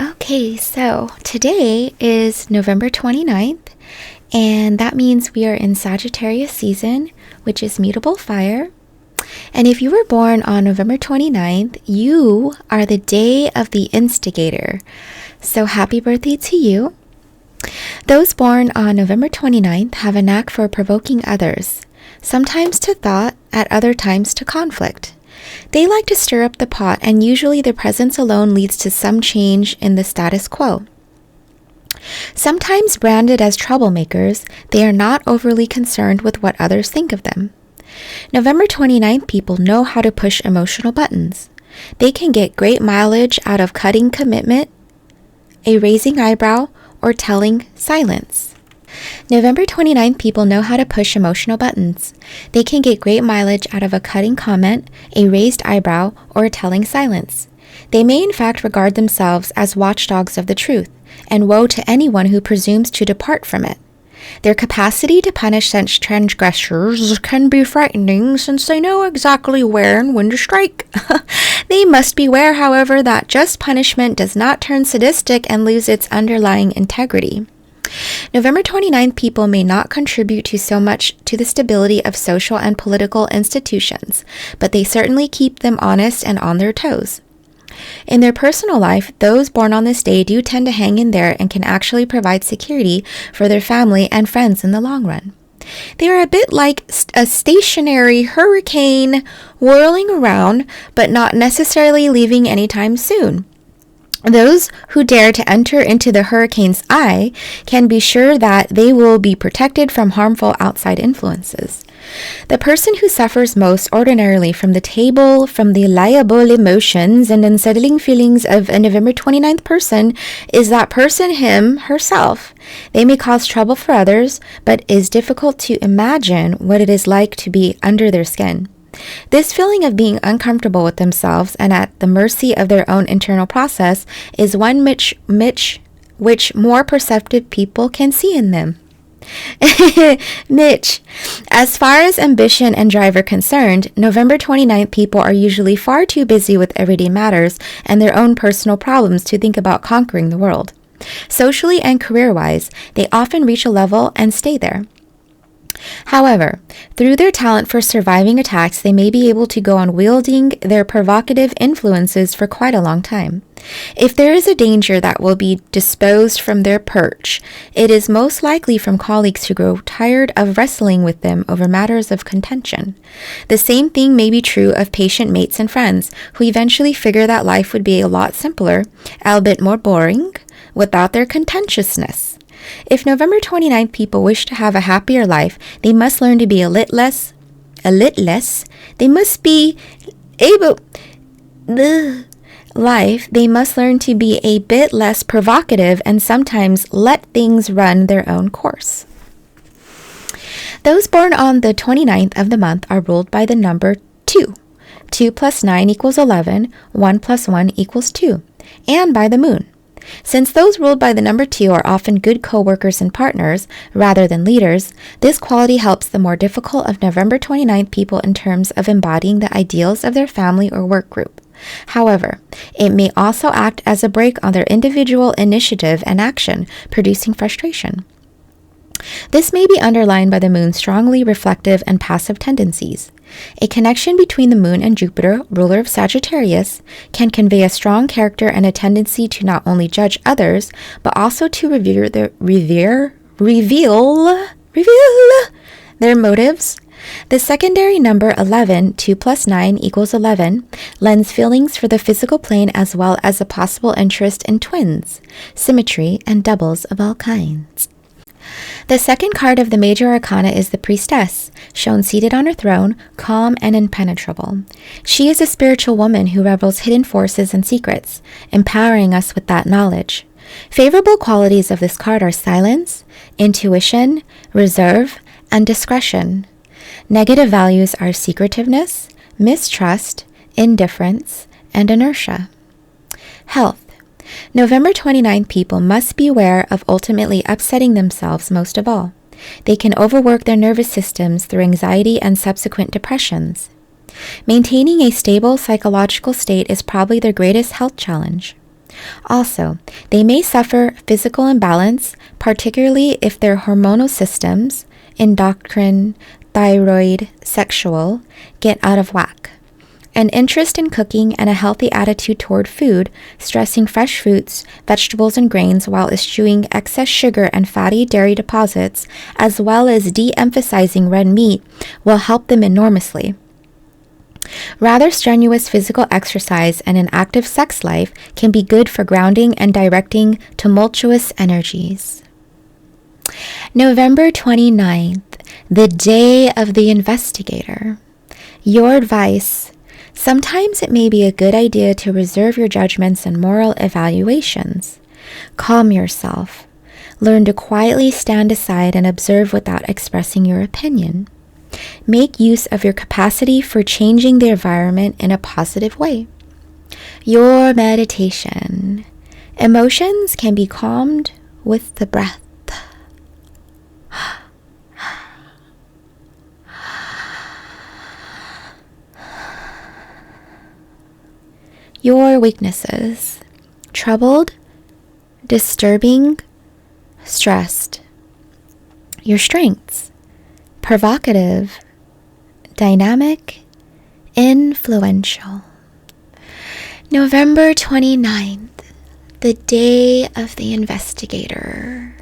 Okay, so today is November 29th, and that means we are in Sagittarius season, which is mutable fire. And if you were born on November 29th, you are the day of the Instigator. So happy birthday to you. Those born on November 29th have a knack for provoking others, sometimes to thought, at other times to conflict. They like to stir up the pot, and usually their presence alone leads to some change in the status quo. Sometimes branded as troublemakers, they are not overly concerned with what others think of them. November 29th people know how to push emotional buttons. They can get great mileage out of cutting commitment, a raising eyebrow, or telling silence. November 29th people know how to push emotional buttons. They can get great mileage out of a cutting comment, a raised eyebrow, or a telling silence. They may in fact regard themselves as watchdogs of the truth, and woe to anyone who presumes to depart from it. Their capacity to punish such transgressors can be frightening, since they know exactly where and when to strike. They must beware, however, that just punishment does not turn sadistic and lose its underlying integrity. November 29th people may not contribute to so much to the stability of social and political institutions, but they certainly keep them honest and on their toes. In their personal life, those born on this day do tend to hang in there and can actually provide security for their family and friends in the long run. They are a bit like a stationary hurricane whirling around, but not necessarily leaving anytime soon. Those who dare to enter into the hurricane's eye can be sure that they will be protected from harmful outside influences. The person who suffers most ordinarily from the liable emotions and unsettling feelings of a November 29th person is that person herself. They may cause trouble for others, but it is difficult to imagine what it is like to be under their skin. This feeling of being uncomfortable with themselves and at the mercy of their own internal process is one which more perceptive people can see in them. Mitch. As far as ambition and drive are concerned, November 29th people are usually far too busy with everyday matters and their own personal problems to think about conquering the world. Socially and career-wise, they often reach a level and stay there. However, through their talent for surviving attacks, they may be able to go on wielding their provocative influences for quite a long time. If there is a danger that will be disposed from their perch, it is most likely from colleagues who grow tired of wrestling with them over matters of contention. The same thing may be true of patient mates and friends, who eventually figure that life would be a lot simpler, albeit more boring, without their contentiousness. If November 29th people wish to have a happier life, they must learn to be a lit less, they must be able, they must learn to be a bit less provocative and sometimes let things run their own course. Those born on the 29th of the month are ruled by the number 2. 2 plus 9 equals 11, 1 plus 1 equals 2, and by the moon. Since those ruled by the number 2 are often good co-workers and partners, rather than leaders, this quality helps the more difficult of November 29th people in terms of embodying the ideals of their family or work group. However, it may also act as a brake on their individual initiative and action, producing frustration. This may be underlined by the moon's strongly reflective and passive tendencies. A connection between the moon and Jupiter, ruler of Sagittarius, can convey a strong character and a tendency to not only judge others, but also to reveal their motives. The secondary number 11, 2 plus 9 equals 11, lends feelings for the physical plane as well as a possible interest in twins, symmetry, and doubles of all kinds. The second card of the major arcana is the priestess, shown seated on her throne, calm and impenetrable. She is a spiritual woman who revels hidden forces and secrets, empowering us with that knowledge. Favorable qualities of this card are silence, intuition, reserve, and discretion. Negative values are secretiveness, mistrust, indifference, and inertia. Health. November 29th people must be aware of ultimately upsetting themselves most of all. They can overwork their nervous systems through anxiety and subsequent depressions. Maintaining a stable psychological state is probably their greatest health challenge. Also, they may suffer physical imbalance, particularly if their hormonal systems, endocrine, thyroid, sexual, get out of whack. An interest in cooking and a healthy attitude toward food, stressing fresh fruits, vegetables, and grains while eschewing excess sugar and fatty dairy deposits, as well as de-emphasizing red meat, will help them enormously. Rather strenuous physical exercise and an active sex life can be good for grounding and directing tumultuous energies. November 29th, the day of the investigator. Your advice. Sometimes it may be a good idea to reserve your judgments and moral evaluations. Calm yourself. Learn to quietly stand aside and observe without expressing your opinion. Make use of your capacity for changing the environment in a positive way. Your meditation. Emotions can be calmed with the breath. Your weaknesses. Troubled, disturbing, stressed. Your strengths. Provocative, dynamic, influential. November 29th, the day of the investigator.